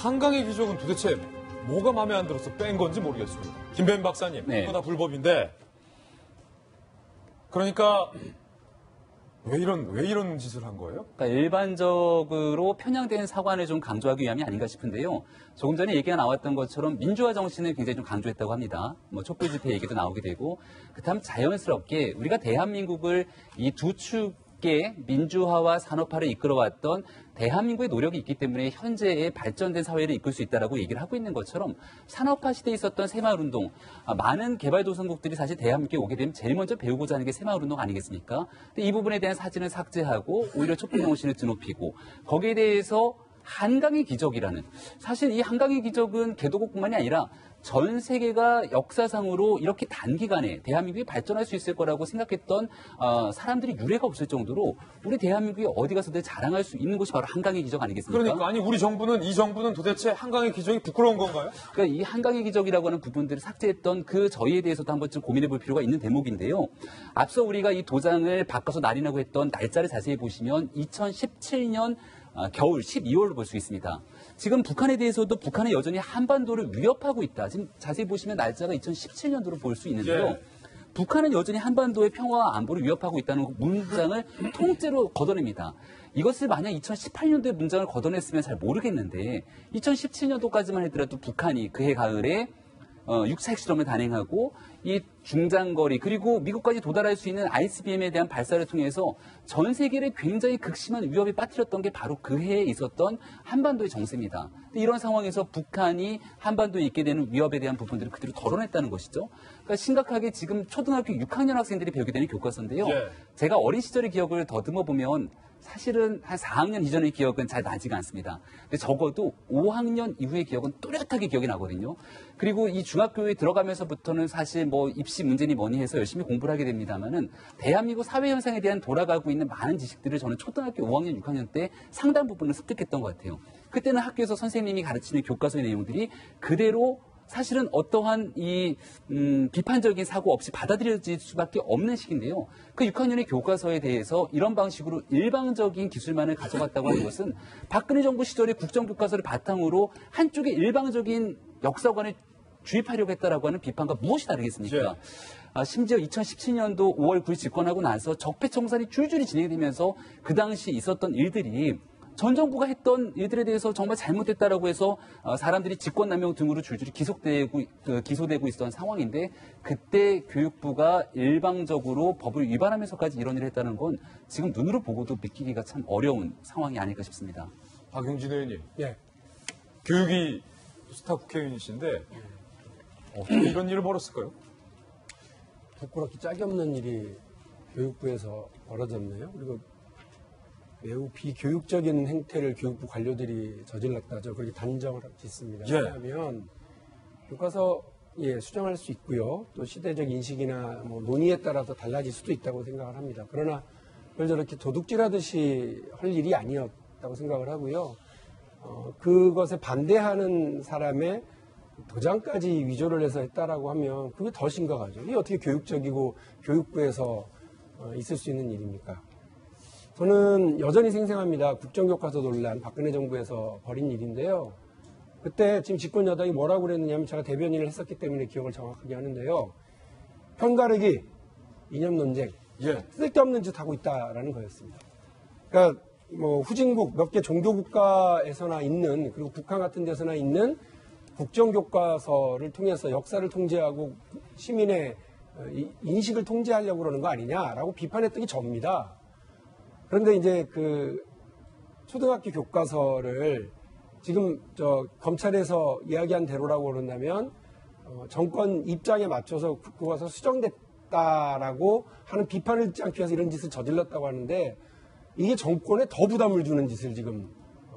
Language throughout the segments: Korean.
한강의 기적은 도대체 뭐가 마음에 안 들어서 뺀 건지 모르겠습니다. 김弁박사님, 네. 그거 다 불법인데. 그러니까 왜 이런 짓을 한 거예요? 그러니까 일반적으로 편향된 사관을 좀 강조하기 위함이 아닌가 싶은데요. 조금 전에 얘기가 나왔던 것처럼 민주화 정신을 굉장히 좀 강조했다고 합니다. 뭐 촛불 집회 얘기도 나오게 되고, 그다음 자연스럽게 우리가 대한민국을 이 두 축의 민주화와 산업화를 이끌어왔던 대한민국의 노력이 있기 때문에 현재의 발전된 사회를 이끌 수 있다라고 얘기를 하고 있는 것처럼 산업화 시대에 있었던 새마을운동, 많은 개발도상국들이 사실 대한민국에 오게 되면 제일 먼저 배우고자 하는 게 새마을운동 아니겠습니까? 근데 이 부분에 대한 사진을 삭제하고 오히려 촛불 정신을 드높이고 거기에 대해서 한강의 기적이라는, 사실 이 한강의 기적은 개도국뿐만이 아니라 전 세계가 역사상으로 이렇게 단기간에 대한민국이 발전할 수 있을 거라고 생각했던 사람들이 유례가 없을 정도로 우리 대한민국이 어디 가서든 자랑할 수 있는 곳이 바로 한강의 기적 아니겠습니까? 그러니까 아니 우리 정부는 이 정부는 도대체 한강의 기적이 부끄러운 건가요? 그러니까 이 한강의 기적이라고 하는 부분들을 삭제했던 그 저희에 대해서도 한 번쯤 고민해 볼 필요가 있는 대목인데요. 앞서 우리가 이 도장을 바꿔서 날인하고 했던 날짜를 자세히 보시면 2017년 겨울 12월로 볼 수 있습니다. 지금 북한에 대해서도 북한은 여전히 한반도를 위협하고 있다. 지금 자세히 보시면 날짜가 2017년도로 볼 수 있는데요. 예. 북한은 여전히 한반도의 평화와 안보를 위협하고 있다는 문장을 통째로 걷어냅니다. 이것을 만약 2018년도에 문장을 걷어냈으면 잘 모르겠는데 2017년도까지만 하더라도 북한이 그해 가을에 6차 핵실험을 단행하고 이 중장거리 그리고 미국까지 도달할 수 있는 ICBM에 대한 발사를 통해서 전 세계를 굉장히 극심한 위협에 빠뜨렸던 게 바로 그 해에 있었던 한반도의 정세입니다. 이런 상황에서 북한이 한반도에 있게 되는 위협에 대한 부분들을 그대로 덜어냈다는 것이죠. 그러니까 심각하게 지금 초등학교 6학년 학생들이 배우게 되는 교과서인데요. 예. 제가 어린 시절의 기억을 더듬어 보면 사실은 한 4학년 이전의 기억은 잘 나지가 않습니다. 근데 적어도 5학년 이후의 기억은 또렷하게 기억이 나거든요. 그리고 이 중학교에 들어가면서부터는 사실 뭐 입시 문제니 뭐니 해서 열심히 공부를 하게 됩니다만은 대한민국 사회 현상에 대한 돌아가고 있는 많은 지식들을 저는 초등학교 5학년, 6학년 때 상당 부분을 습득했던 것 같아요. 그때는 학교에서 선생님이 가르치는 교과서의 내용들이 그대로 사실은 어떠한 이 비판적인 사고 없이 받아들여질 수밖에 없는 시기인데요. 그 6학년의 교과서에 대해서 이런 방식으로 일방적인 기술만을 가져갔다고 하는 것은 박근혜 정부 시절의 국정교과서를 바탕으로 한쪽의 일방적인 역사관을 주입하려고 했다라고 하는 비판과 무엇이 다르겠습니까? 심지어 2017년도 5월 9일 집권하고 나서 적폐청산이 줄줄이 진행되면서 그 당시 있었던 일들이 전 정부가 했던 일들에 대해서 정말 잘못됐다라고 해서 사람들이 직권남용 등으로 줄줄이 기소되고 있었던 상황인데 그때 교육부가 일방적으로 법을 위반하면서까지 이런 일을 했다는 건 지금 눈으로 보고도 믿기기가 참 어려운 상황이 아닐까 싶습니다. 박용진 의원님, 예. 교육이 스타 국회의원이신데 어떻게 이런 일을 벌였을까요? 부끄럽기 짝이 없는 일이 교육부에서 벌어졌네요. 그리고 매우 비교육적인 행태를 교육부 관료들이 저질렀다죠. 그렇게 단정을 짓습니다. 예. 왜냐하면 교과서 수정할 수 있고요. 또 시대적 인식이나 뭐 논의에 따라서 달라질 수도 있다고 생각을 합니다. 그러나 그걸 저렇게 도둑질하듯이 할 일이 아니었다고 생각을 하고요. 그것에 반대하는 사람의 도장까지 위조를 해서 했다라고 하면 그게 더 심각하죠. 이게 어떻게 교육적이고 교육부에서 있을 수 있는 일입니까? 저는 여전히 생생합니다. 국정교과서 논란, 박근혜 정부에서 벌인 일인데요. 그때 지금 집권 여당이 뭐라고 그랬느냐면 제가 대변인을 했었기 때문에 기억을 정확하게 하는데요. 편가르기, 이념 논쟁, 쓸데없는 짓 하고 있다라는 거였습니다. 그러니까 뭐 후진국 몇 개 종교 국가에서나 있는 그리고 북한 같은 데서나 있는 국정교과서를 통해서 역사를 통제하고 시민의 인식을 통제하려고 그러는 거 아니냐라고 비판했던 게 접니다. 그런데 이제 그 초등학교 교과서를 지금 검찰에서 이야기한 대로라고 그런다면 정권 입장에 맞춰서 교과서 수정됐다라고 하는 비판을 듣지 않기 위해서 이런 짓을 저질렀다고 하는데 이게 정권에 더 부담을 주는 짓을 지금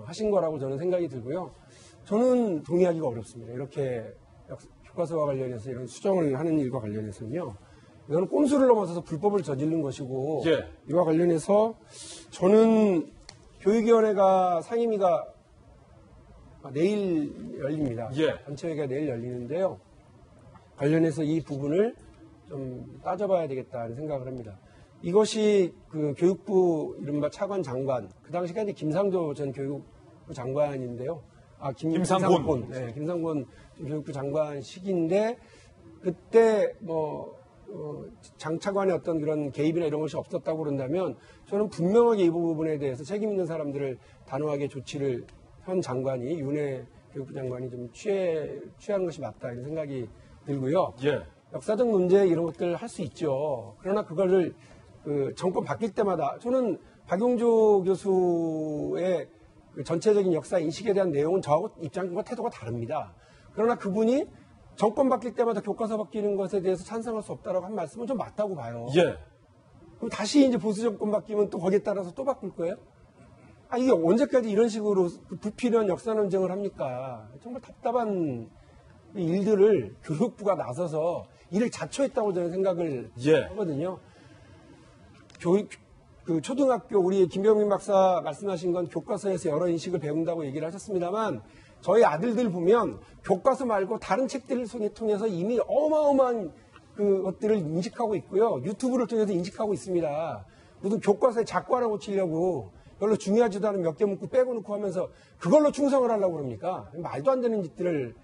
하신 거라고 저는 생각이 들고요. 저는 동의하기가 어렵습니다. 이렇게 교과서와 관련해서 이런 수정을 하는 일과 관련해서는요. 이거는 꼼수를 넘어서서 불법을 저지른 것이고 이와 관련해서 저는 교육위원회가 상임위가 내일 열립니다. 전체회가 내일 열리는데요. 관련해서 이 부분을 좀 따져봐야 되겠다는 생각을 합니다. 이것이 그 교육부 이른바 차관 장관, 그 당시가 이제 김상조 전 교육부 장관인데요. 김상곤. 네, 김상곤 교육부 장관 시기인데 그때 장차관의 어떤 그런 개입이나 이런 것이 없었다고 그런다면 저는 분명하게 이 부분에 대해서 책임 있는 사람들을 단호하게 조치를 현 장관이 윤해 교육부 장관이 좀 취한 것이 맞다 이런 생각이 들고요. 예. 역사적 논제 이런 것들 할 수 있죠. 그러나 그거를 정권 바뀔 때마다 저는 박용조 교수의 그 전체적인 역사 인식에 대한 내용은 저하고 입장과 태도가 다릅니다. 그러나 그분이 정권 바뀔 때마다 교과서 바뀌는 것에 대해서 찬성할 수 없다라고 한 말씀은 좀 맞다고 봐요. 예. 그럼 다시 이제 보수 정권 바뀌면 또 거기에 따라서 또 바꿀 거예요? 이게 언제까지 이런 식으로 불필요한 역사 논쟁을 합니까? 정말 답답한 일들을 교육부가 나서서 일을 자초했다고 저는 생각을 예. 하거든요. 초등학교 우리 김병민 박사 말씀하신 건 교과서에서 여러 인식을 배운다고 얘기를 하셨습니다만 저희 아들들 보면 교과서 말고 다른 책들을 통해서 이미 어마어마한 것들을 인식하고 있고요. 유튜브를 통해서 인식하고 있습니다. 무슨 교과서에 자꾸 하나 고치려고 별로 중요하지도 않은 몇 개 문구 빼고 놓고 하면서 그걸로 충성을 하려고 그럽니까? 말도 안 되는 짓들을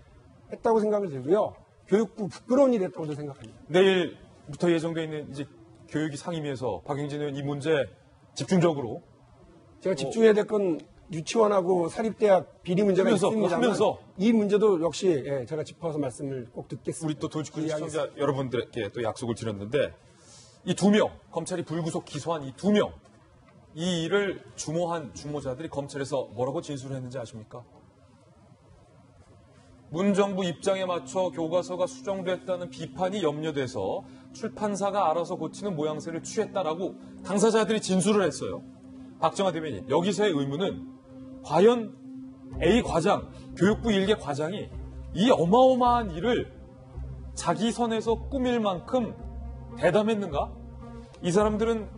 했다고 생각을 들고요. 교육부 부끄러운 일을 했다고 생각합니다. 내일부터 예정되어 있는 이제 교육위 상임위에서 박용진 의원 이 문제 집중적으로 제가 집중해야 될 건 유치원하고 사립대학 비리 문제가 있습니다만 이 문제도 역시 제가 짚어서 말씀을 꼭 듣겠습니다. 우리 또 도지코 시청자 여러분들께 또 약속을 드렸는데 이 2명 검찰이 불구속 기소한 이 2명 이 일을 주모한 주모자들이 검찰에서 뭐라고 진술을 했는지 아십니까? 문정부 입장에 맞춰 교과서가 수정됐다는 비판이 염려돼서 출판사가 알아서 고치는 모양새를 취했다라고 당사자들이 진술을 했어요. 박정하 대변인, 여기서의 의문은 과연 A 과장, 교육부 일개 과장이 이 어마어마한 일을 자기 선에서 꾸밀 만큼 대담했는가? 이 사람들은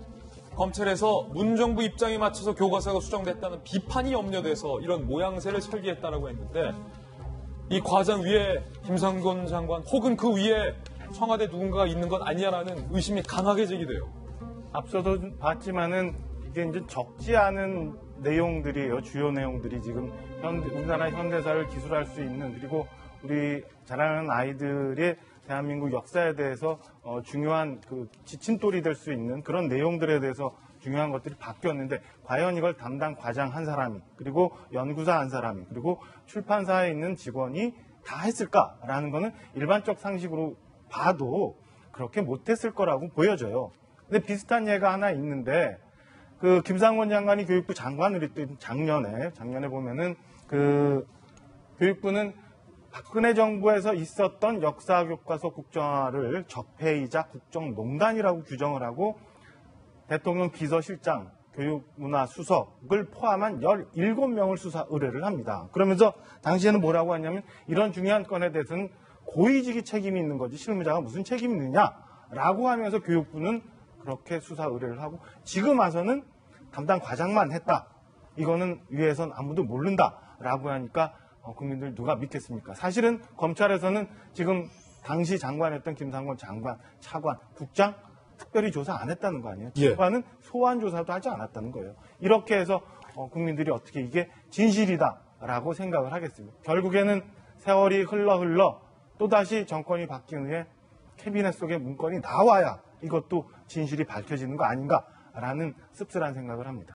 검찰에서 문정부 입장에 맞춰서 교과서가 수정됐다는 비판이 염려돼서 이런 모양새를 설계했다라고 했는데 이 과장 위에 김상곤 장관 혹은 그 위에 청와대 누군가가 있는 건 아니냐라는 의심이 강하게 제기돼요. 앞서도 봤지만은 이게 이제 적지 않은 내용들이에요. 주요 내용들이 지금 우리나라 현대사를 기술할 수 있는 그리고 우리 자라는 아이들의 대한민국 역사에 대해서 중요한 지침돌이 될 수 있는 그런 내용들에 대해서 중요한 것들이 바뀌었는데 과연 이걸 담당 과장 한 사람이 그리고 연구사 한 사람이 그리고 출판사에 있는 직원이 다 했을까라는 거는 일반적 상식으로 봐도 그렇게 못했을 거라고 보여져요. 근데 비슷한 예가 하나 있는데 김상곤 장관이 교육부 장관을 했던 작년에 보면은 교육부는 박근혜 정부에서 있었던 역사교과서 국정화를 적폐이자 국정농단이라고 규정을 하고 대통령 비서실장, 교육문화수석을 포함한 17명을 수사 의뢰를 합니다. 그러면서 당시에는 뭐라고 하냐면 이런 중요한 건에 대해서는 고위직이 책임이 있는 거지 실무자가 무슨 책임이 있느냐라고 하면서 교육부는 그렇게 수사 의뢰를 하고 지금 와서는 담당 과장만 했다. 이거는 위에선 아무도 모른다라고 하니까 국민들 누가 믿겠습니까? 사실은 검찰에서는 지금 당시 장관했던 김상곤 장관, 차관, 국장 특별히 조사 안 했다는 거 아니에요? 차관은 소환 조사도 하지 않았다는 거예요. 이렇게 해서 국민들이 어떻게 이게 진실이다라고 생각을 하겠습니까? 결국에는 세월이 흘러 또다시 정권이 바뀐 후에 캐비넷 속의 문건이 나와야 이것도 진실이 밝혀지는 거 아닌가라는 씁쓸한 생각을 합니다.